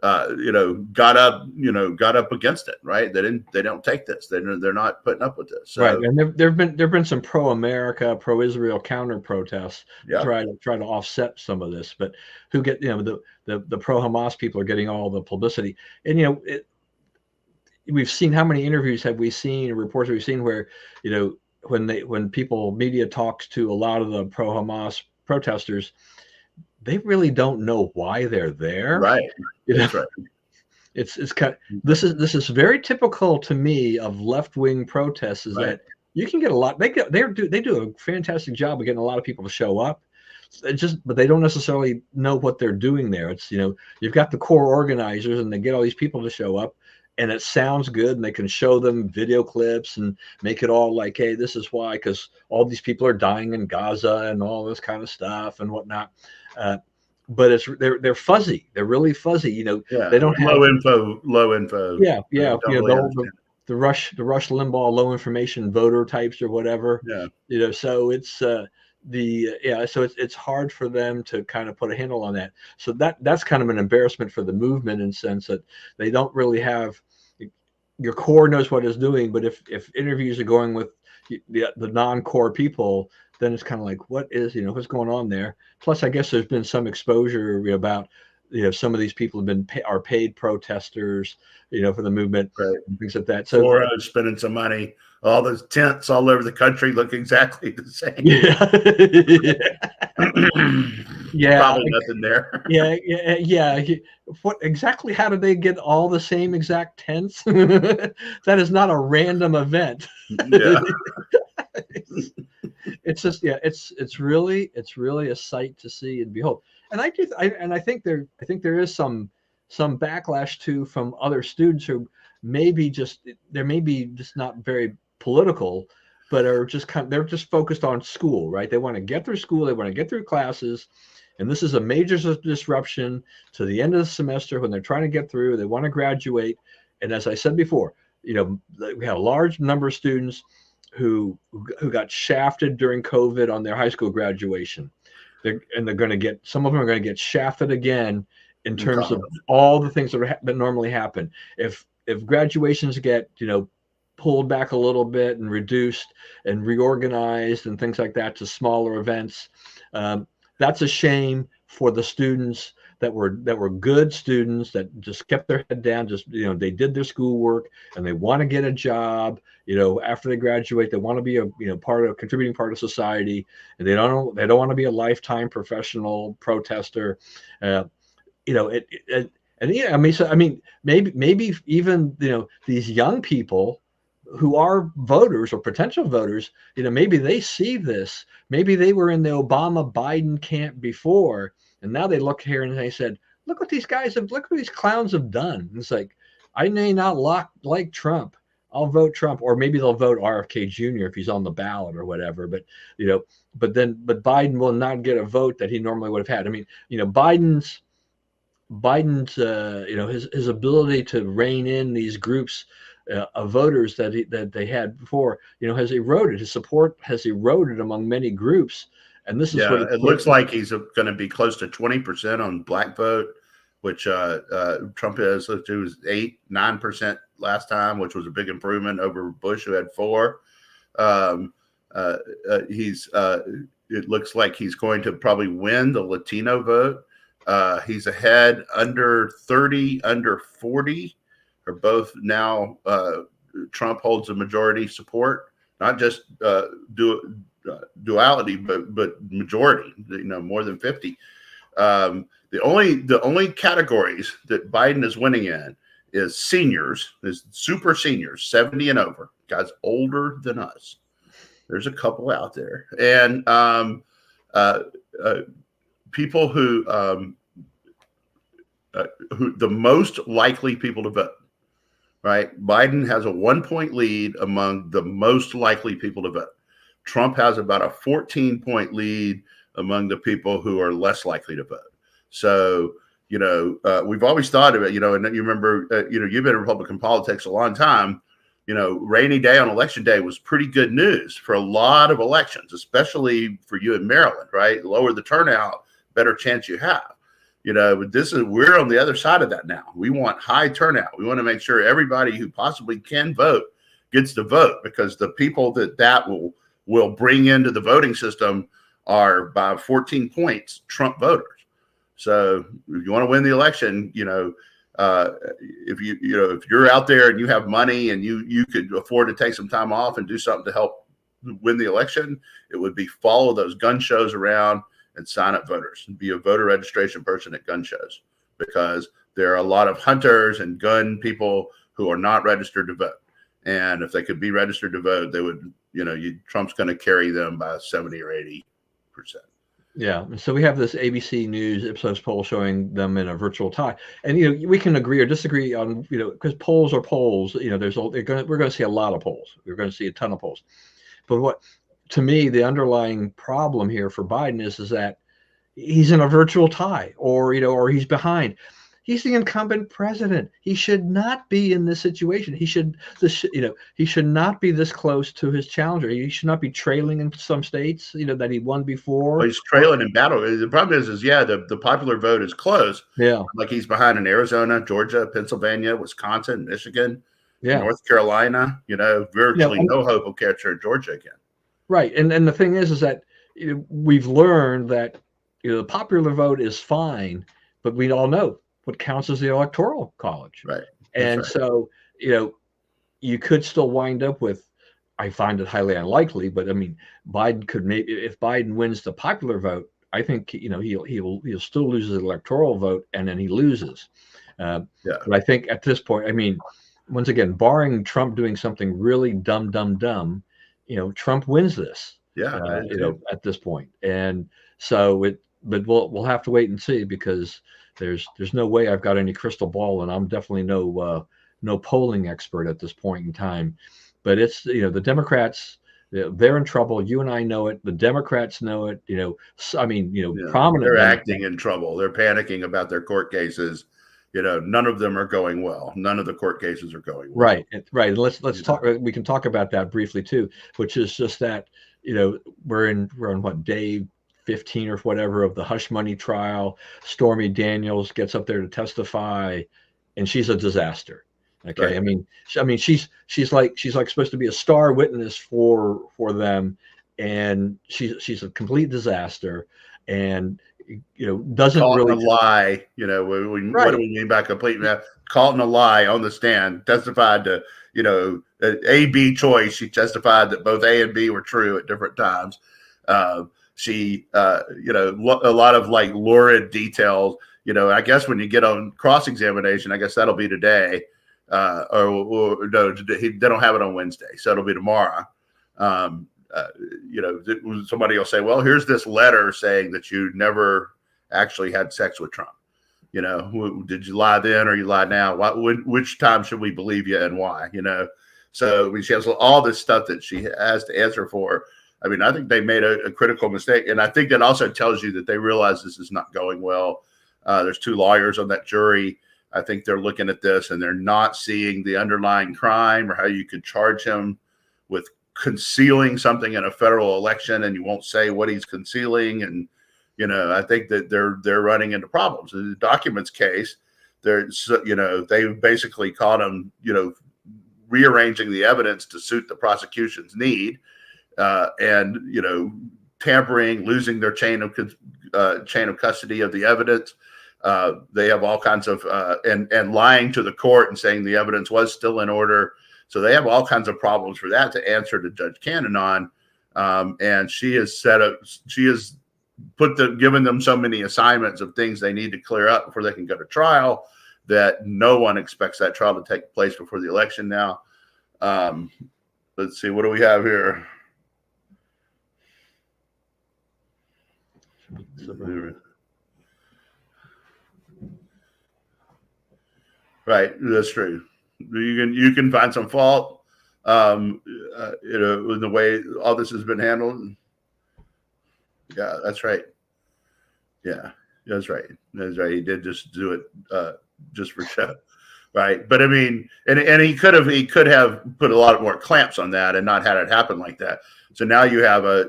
Speaker 2: got up against it, right? They don't take this. They're not putting up with this. So,
Speaker 1: right. And there've been some pro-America, pro-Israel counter protests to try to offset some of this, but who get, the pro-Hamas people are getting all the publicity. And, we've seen, how many interviews have we seen, reports have we seen where, when media talks to a lot of the pro-Hamas protesters, they really don't know why they're there.
Speaker 2: Right. That's right.
Speaker 1: It's kind of, this is very typical to me of left-wing protests, is that you can get a lot, they do a fantastic job of getting a lot of people to show up. But they don't necessarily know what they're doing there. It's, you've got the core organizers and they get all these people to show up, and it sounds good, and they can show them video clips and make it all like, hey, this is why, because all these people are dying in Gaza and all this kind of stuff and whatnot. But they're fuzzy. They're really fuzzy. They don't have
Speaker 2: low info.
Speaker 1: Yeah. The Rush Limbaugh low information voter types or whatever.
Speaker 2: Yeah.
Speaker 1: So it's so it's hard for them to kind of put a handle on that. So that's kind of an embarrassment for the movement, in the sense that they don't really have, your core knows what it's doing, but if interviews are going with the non-core people, then it's kind of like, what is, what's going on there? Plus, I guess there's been some exposure about, some of these people have been are paid protesters, for the movement,
Speaker 2: right,
Speaker 1: and things like that. So
Speaker 2: Soros spending some money. All those tents all over the country look exactly the same.
Speaker 1: Yeah.
Speaker 2: Probably nothing there.
Speaker 1: Yeah. What exactly? How did they get all the same exact tents? That is not a random event.
Speaker 2: Yeah.
Speaker 1: It's just, it's really a sight to see and behold. And I think there is some backlash too from other students who maybe just not very political, but are just they're just focused on school, right? They want to get through school, they want to get through classes, and this is a major disruption to the end of the semester when they're trying to get through. They want to graduate, and as I said before, we had a large number of students who got shafted during COVID on their high school graduation. They're going to get, some of them are going to get shafted again in terms of all the things that normally happen. If graduations get pulled back a little bit and reduced and reorganized and things like that to smaller events. That's a shame for the students that were good students that just kept their head down. Just they did their schoolwork and they want to get a job. After they graduate, they want to be a contributing part of society, and they don't want to be a lifetime professional protester. And yeah, I mean, maybe even these young people who are voters or potential voters, maybe they see this. Maybe they were in the Obama Biden camp before, and now they look here and they said, "Look what these guys have. Look what these clowns have done." And it's like, I may not like Trump. I'll vote Trump, or maybe they'll vote RFK Jr. if he's on the ballot or whatever. But but Biden will not get a vote that he normally would have had. I mean, Biden's his ability to rein in these groups of voters that they had before has eroded. His support has eroded among many groups, and this is what
Speaker 2: it looks like he's going to be close to 20% on black vote, which Trump is. It was 8-9% last time, which was a big improvement over Bush, who had 4. It looks like he's going to probably win the Latino vote. He's ahead under 30, under 40, are both now. Trump holds a majority support, not just duality, but majority. More than 50. The only categories that Biden is winning in is seniors, is super seniors, 70 and over, guys older than us. There's a couple out there, and people who the most likely people to vote, right? Biden has a 1-point lead among the most likely people to vote. Trump has about a 14-point lead among the people who are less likely to vote. So, we've always thought of it, and you remember, you've been in Republican politics a long time. Rainy day on election day was pretty good news for a lot of elections, especially for you in Maryland, right? Lower the turnout, better chance you have. But we're on the other side of that now. We want high turnout. We want to make sure everybody who possibly can vote gets to vote, because the people that will bring into the voting system are by 14 points Trump voters. So if you want to win the election, if you're out there and you have money and you could afford to take some time off and do something to help win the election, it would be follow those gun shows around and sign up voters and be a voter registration person at gun shows, because there are a lot of hunters and gun people who are not registered to vote. And if they could be registered to vote, they would, Trump's going to carry them by 70 or 80%.
Speaker 1: Yeah. So we have this ABC News Ipsos poll showing them in a virtual tie. And, we can agree or disagree on, because polls are polls, we're going to see a lot of polls. We're going to see a ton of polls. But to me, the underlying problem here for Biden is that he's in a virtual tie, or he's behind. He's the incumbent president. He should not be in this situation. He should not be this close to his challenger. He should not be trailing in some states, that he won before.
Speaker 2: Well, he's trailing in battle. The problem is the popular vote is close.
Speaker 1: Yeah.
Speaker 2: Like he's behind in Arizona, Georgia, Pennsylvania, Wisconsin, Michigan, North Carolina. Virtually no hope will catch her in Georgia again.
Speaker 1: Right. And the thing is that we've learned that the popular vote is fine, but we all know what counts as the electoral college.
Speaker 2: Right.
Speaker 1: And so, you could still wind up with, I find it highly unlikely, but I mean, Biden could if Biden wins the popular vote, I think, he'll still lose his electoral vote, and then he loses. But I think at this point, I mean, once again, barring Trump doing something really dumb, Trump wins this. At this point. And so but we'll have to wait and see, because there's no way I've got any crystal ball, and I'm definitely no polling expert at this point in time. But it's the Democrats, they're in trouble. You and I know it. The Democrats know it. Prominent.
Speaker 2: They're acting in trouble. They're panicking about their court cases. None of them are going well. None of the court cases are going well.
Speaker 1: Right. Let's talk. We can talk about that briefly too, which is just that we're on what, day 15 or whatever of the hush money trial. Stormy Daniels gets up there to testify, and she's a disaster. Okay,
Speaker 2: Right.
Speaker 1: I mean, she's like supposed to be a star witness for them, and she's a complete disaster, and doesn't
Speaker 2: Caught in
Speaker 1: really
Speaker 2: a lie. What do
Speaker 1: right.
Speaker 2: we mean by complete? Caught in a lie on the stand. Testified to A B choice. She testified that both A and B were true at different times. She a lot of like lurid details. I guess when you get on cross examination, I guess that'll be today. Or no, they don't have it on Wednesday, so it'll be tomorrow. Um, somebody will say, well, here's this letter saying that you never actually had sex with Trump. Did you lie then or you lie now? Which time should we believe you and why? So she has all this stuff that she has to answer for. I think they made a critical mistake. And I think that also tells you that they realize this is not going well. There's 2 lawyers on that jury. I think they're looking at this and they're not seeing the underlying crime or how you could charge him with concealing something in a federal election and you won't say what he's concealing. And, I think that they're running into problems. In the documents case, they basically caught him, rearranging the evidence to suit the prosecution's need, and tampering, losing their chain of custody of the evidence. They have all kinds of and lying to the court and saying the evidence was still in order. So they have all kinds of problems for that to answer to Judge Cannon on. And she has given them so many assignments of things they need to clear up before they can go to trial that no one expects that trial to take place before the election now. Let's see, what do we have here? Right, that's true. You can find some fault, in the way all this has been handled. Yeah, that's right. Yeah, that's right. That's right. He did just do it just for show, right? But and he could have put a lot more clamps on that and not had it happen like that. So now you have a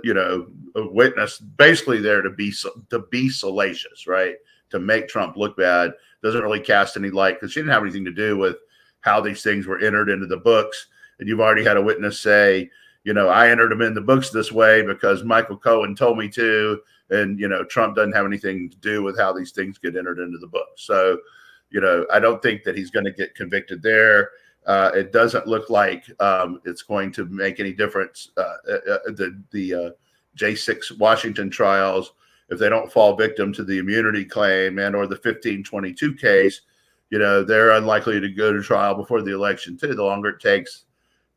Speaker 2: witness basically there to be salacious, right? To make Trump look bad. Doesn't really cast any light because she didn't have anything to do with how these things were entered into the books. And you've already had a witness say, I entered them in the books this way because Michael Cohen told me to. And, Trump doesn't have anything to do with how these things get entered into the book. So, I don't think that he's going to get convicted there. It doesn't look like it's going to make any difference. The J6 Washington trials, if they don't fall victim to the immunity claim and or the 1522 case, they're unlikely to go to trial before the election too. The longer it takes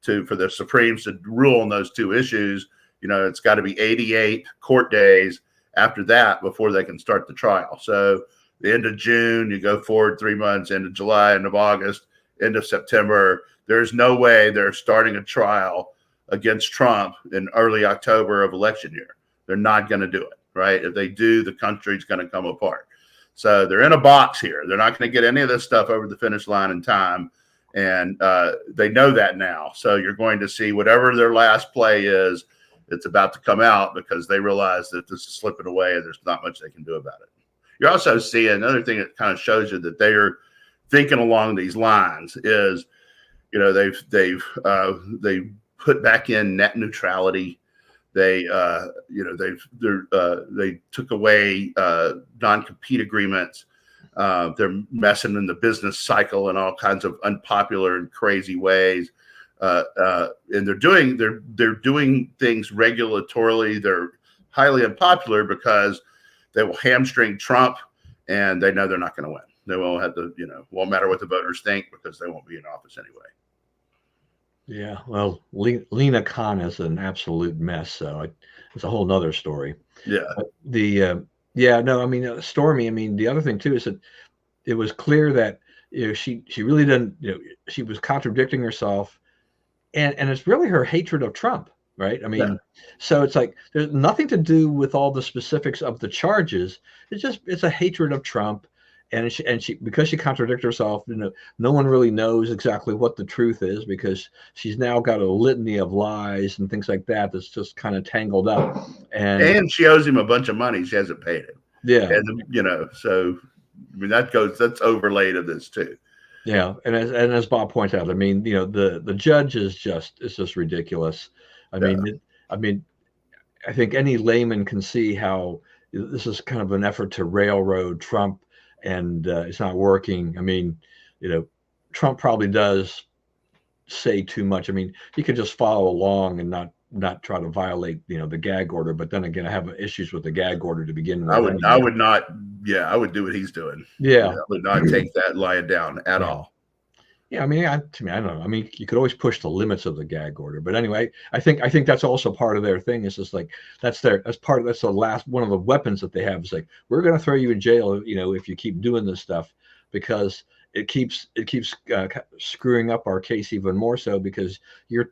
Speaker 2: for the Supremes to rule on those 2 issues, it's got to be 88 court days after that before they can start the trial. So the end of June, you go forward 3 months, end of July, end of August, end of September. There's no way they're starting a trial against Trump in early October of election year. They're not going to do it, right? If they do, the country's going to come apart. So they're in a box here. They're not going to get any of this stuff over the finish line in time. And they know that now. So you're going to see whatever their last play is, it's about to come out because they realize that this is slipping away and there's not much they can do about it. You're also seeing another thing that kind of shows you that they are thinking along these lines is, they've put back in net neutrality. They took away non-compete agreements. They're messing in the business cycle in all kinds of unpopular and crazy ways. And they're doing things regulatorily. They're highly unpopular because they will hamstring Trump, and they know they're not going to win. They won't have to, won't matter what the voters think because they won't be in office anyway.
Speaker 1: Yeah, well, Lena Khan is an absolute mess, so it's a whole nother story.
Speaker 2: Yeah.
Speaker 1: But Stormy. The other thing too is that it was clear that she really didn't. She was contradicting herself, and it's really her hatred of Trump, right? So it's like there's nothing to do with all the specifics of the charges. It's a hatred of Trump. And she because she contradicted herself, no one really knows exactly what the truth is because she's now got a litany of lies and things like that that's just kind of tangled up.
Speaker 2: And she owes him a bunch of money. She hasn't paid him.
Speaker 1: Yeah.
Speaker 2: And, so that's overlaid of this too.
Speaker 1: Yeah, and as Bob points out, I mean, the judge is just ridiculous. I
Speaker 2: Yeah.
Speaker 1: mean, I think any layman can see how this is kind of an effort to railroad Trump, and it's not working. I mean, Trump probably does say too much. I mean, he could just follow along and not try to violate, the gag order. But then again, I have issues with the gag order to begin with.
Speaker 2: I would not. Yeah, I would do what he's doing.
Speaker 1: Yeah,
Speaker 2: I would not take that lying down at
Speaker 1: yeah.
Speaker 2: all.
Speaker 1: Yeah, I mean, to me, I don't know. I mean, you could always push the limits of the gag order, but anyway, I think that's also part of their thing. It's just like that's the last one of the weapons that they have. Is like, we're going to throw you in jail, if you keep doing this stuff, because it keeps screwing up our case even more so, because you're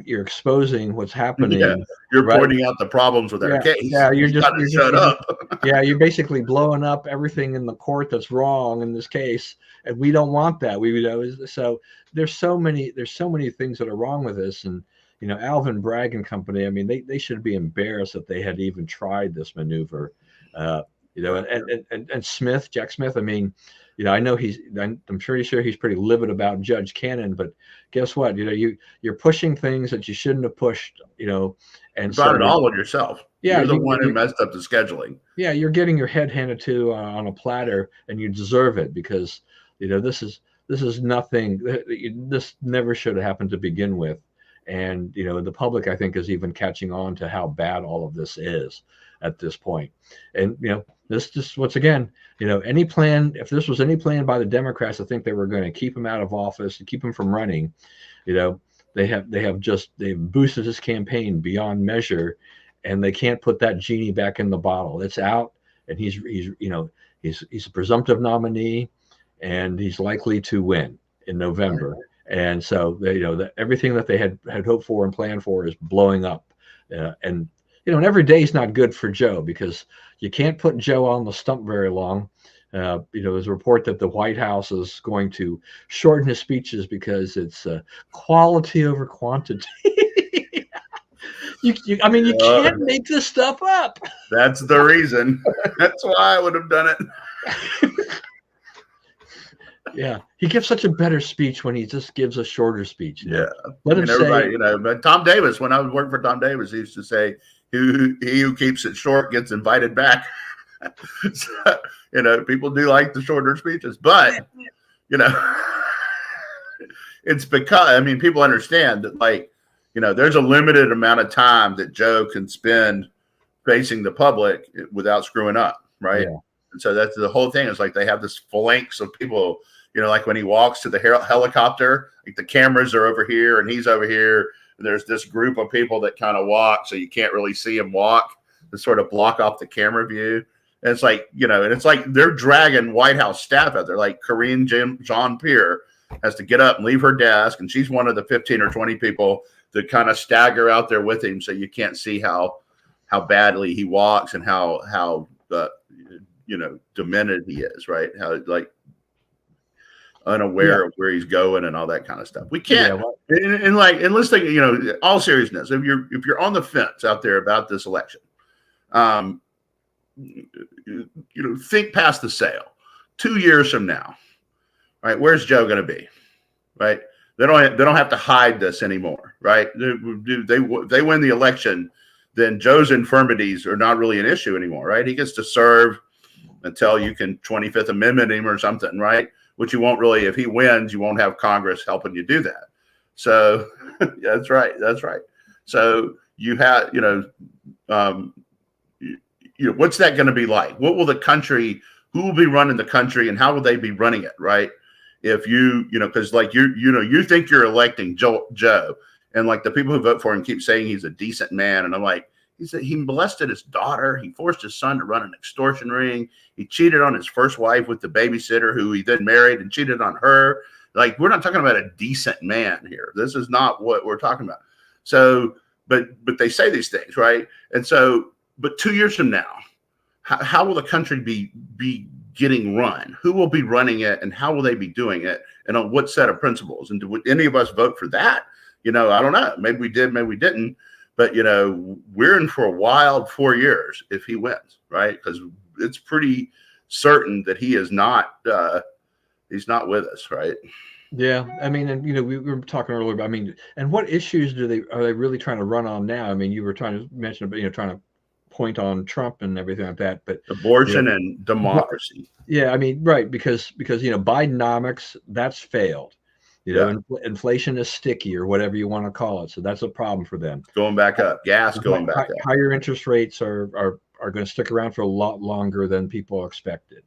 Speaker 1: exposing what's happening.
Speaker 2: Yeah, you're
Speaker 1: right?
Speaker 2: pointing out the problems with our case.
Speaker 1: Yeah,
Speaker 2: you're just shut up.
Speaker 1: Yeah, you're basically blowing up everything in the court that's wrong in this case, and we don't want that. So there's so many things that are wrong with this, and Alvin Bragg and company. I mean, they should be embarrassed that they had even tried this maneuver. And Smith, Jack Smith. I mean, I know I'm pretty sure he's pretty livid about Judge Cannon, but guess what? You're pushing things that you shouldn't have pushed. And
Speaker 2: you brought it all on yourself.
Speaker 1: Yeah,
Speaker 2: you're the one who messed up the scheduling.
Speaker 1: Yeah, you're getting your head handed to on a platter, and you deserve it, because this is nothing. This never should have happened to begin with, and the public, I think, is even catching on to how bad all of this is at this point. And this just, once again, any plan, if this was any plan by the Democrats, I think they were going to keep him out of office and keep him from running. They've boosted his campaign beyond measure, and they can't put that genie back in the bottle. It's out, and he's a presumptive nominee, and he's likely to win in November. And so everything that they had hoped for and planned for is blowing up. And every day is not good for Joe, because you can't put Joe on the stump very long. There's a report that the White House is going to shorten his speeches because it's quality over quantity. You can't make this stuff up.
Speaker 2: That's the reason. That's why I would have done it.
Speaker 1: Yeah, he gives such a better speech when he just gives a shorter speech.
Speaker 2: Yeah,
Speaker 1: let him say.
Speaker 2: But Tom Davis, when I was working for Tom Davis, he used to say, "He who keeps it short gets invited back." So, people do like the shorter speeches, but it's because people understand that, there's a limited amount of time that Joe can spend facing the public without screwing up, right? Yeah. And so that's the whole thing. Is like they have this phalanx of people, like when he walks to the helicopter, like the cameras are over here and he's over here. And there's this group of people that kind of walk, so you can't really see him walk, to sort of block off the camera view. And it's like, and it's like they're dragging White House staff out there. Like Karine Jean-Pierre has to get up and leave her desk, and she's one of the 15 or 20 people that kind of stagger out there with him, so you can't see how badly he walks and how demented he is, right? How unaware of where he's going and all that kind of stuff. We can't. Yeah, and let's think, all seriousness, if you're on the fence out there about this election, think past the sale. 2 years from now, right? Where's Joe going to be, right? They don't have to hide this anymore, right? They win the election, then Joe's infirmities are not really an issue anymore, right? He gets to serve until you can 25th Amendment him or something, right? Which you won't really, if he wins, you won't have Congress helping you do that. So that's right. So you have, what's that going to be like? What will the country, who will be running the country, and how will they be running it, right? If because you think you're electing Joe, and the people who vote for him keep saying he's a decent man, and I'm like, he molested his daughter, he forced his son to run an extortion ring, he cheated on his first wife with the babysitter who he then married and cheated on her. We're not talking about a decent man here. This is not what we're talking about. So, but they say these things, right? And so, but 2 years from now, how will the country be getting run? Who will be running it, and how will they be doing it, and on what set of principles? And would any of us vote for that? I don't know. Maybe we did, maybe we didn't. But we're in for a wild 4 years if he wins, right? Because it's pretty certain that he is not he's not with us, right?
Speaker 1: Yeah, I mean, and we were talking earlier about, I mean, and what issues are they really trying to run on now? I mean, you were trying to mention, trying to point on Trump and everything like that, but
Speaker 2: abortion and democracy.
Speaker 1: Yeah, I mean, right, because Bidenomics, that's failed. Inflation is sticky, or whatever you want to call it. So that's a problem for them.
Speaker 2: Going back up, gas going back up.
Speaker 1: Higher interest rates are going to stick around for a lot longer than people expected.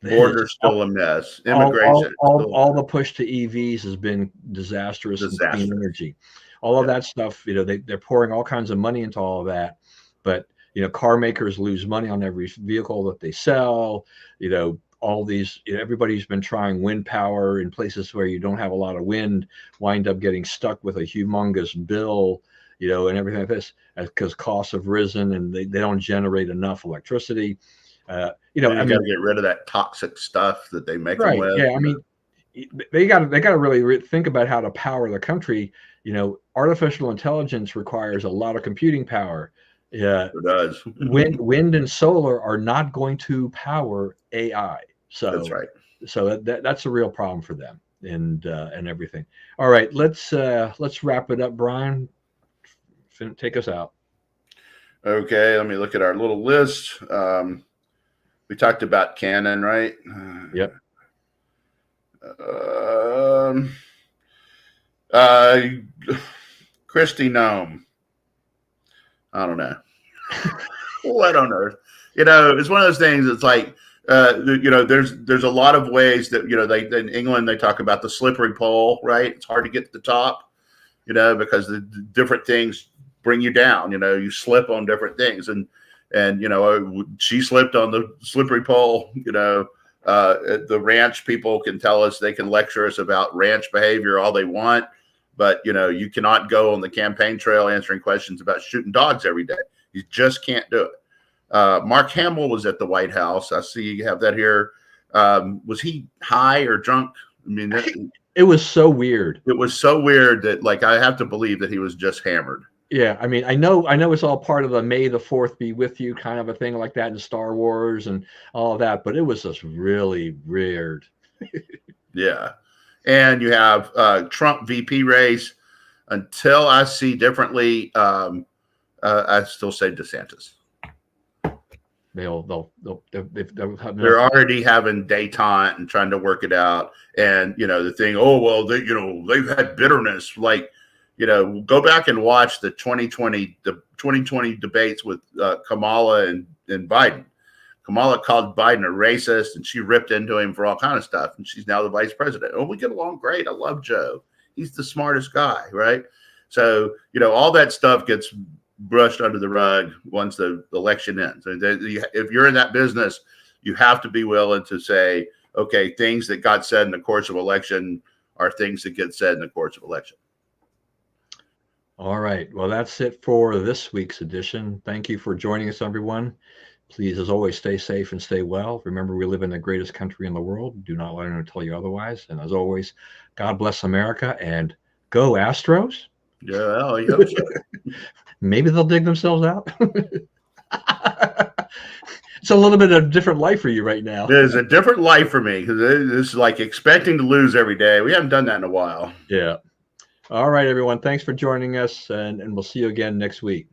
Speaker 2: Border's still a mess. Immigration,
Speaker 1: all the push to EVs has been disastrous. And clean energy, all of that stuff. They're pouring all kinds of money into all of that, but car makers lose money on every vehicle that they sell. All these, everybody's been trying wind power in places where you don't have a lot of wind, wind up getting stuck with a humongous bill, and everything like this, because costs have risen and they don't generate enough electricity.
Speaker 2: You got to get rid of that toxic stuff that they make them with.
Speaker 1: Yeah, I mean, they got to really think about how to power the country. Artificial intelligence requires a lot of computing power. Yeah,
Speaker 2: it does.
Speaker 1: wind and solar are not going to power AI. So
Speaker 2: that's right.
Speaker 1: So that's a real problem for them and everything. All right, let's wrap it up, Brian. Take us out.
Speaker 2: Okay, let me look at our little list. We talked about Canon, right?
Speaker 1: Yep.
Speaker 2: Kristi Noem. I don't know. What on earth? It's one of those things. It's like, there's a lot of ways that, they in England, they talk about the slippery pole, right? It's hard to get to the top, because the different things bring you down. You slip on different things, and she slipped on the slippery pole. The ranch people can tell us, they can lecture us about ranch behavior all they want, but you cannot go on the campaign trail answering questions about shooting dogs every day. You just can't do it. Mark Hamill was at the White House. I see you have that here. Was he high or drunk? I mean,
Speaker 1: it was so weird.
Speaker 2: It was so weird that, like, I have to believe that he was just hammered.
Speaker 1: Yeah, I mean, I know it's all part of the May the 4th be with you kind of a thing like that in Star Wars and all of that, but it was just really weird.
Speaker 2: Yeah. And you have Trump VP race. Until I see differently, I still say DeSantis.
Speaker 1: They're
Speaker 2: already having detente and trying to work it out. And, the thing, they've had bitterness. Like, go back and watch the 2020 debates with Kamala and Biden. Kamala called Biden a racist, and she ripped into him for all kind of stuff. And she's now the vice president. Oh, we get along great. I love Joe. He's the smartest guy, right? So, all that stuff gets brushed under the rug once the election ends. And if you're in that business, you have to be willing to say, okay, things that got said in the course of election are things that get said in the course of election.
Speaker 1: All right. Well, that's it for this week's edition. Thank you for joining us, everyone. Please, as always, stay safe and stay well. Remember, we live in the greatest country in the world. Do not let anyone tell you otherwise. And as always, God bless America and go Astros.
Speaker 2: Yeah, I hope so.
Speaker 1: Maybe they'll dig themselves out. It's a little bit of a different life for you right now.
Speaker 2: There's a different life for me because it's like expecting to lose every day. We haven't done that in a while.
Speaker 1: Yeah. All right, everyone. Thanks for joining us, and we'll see you again next week.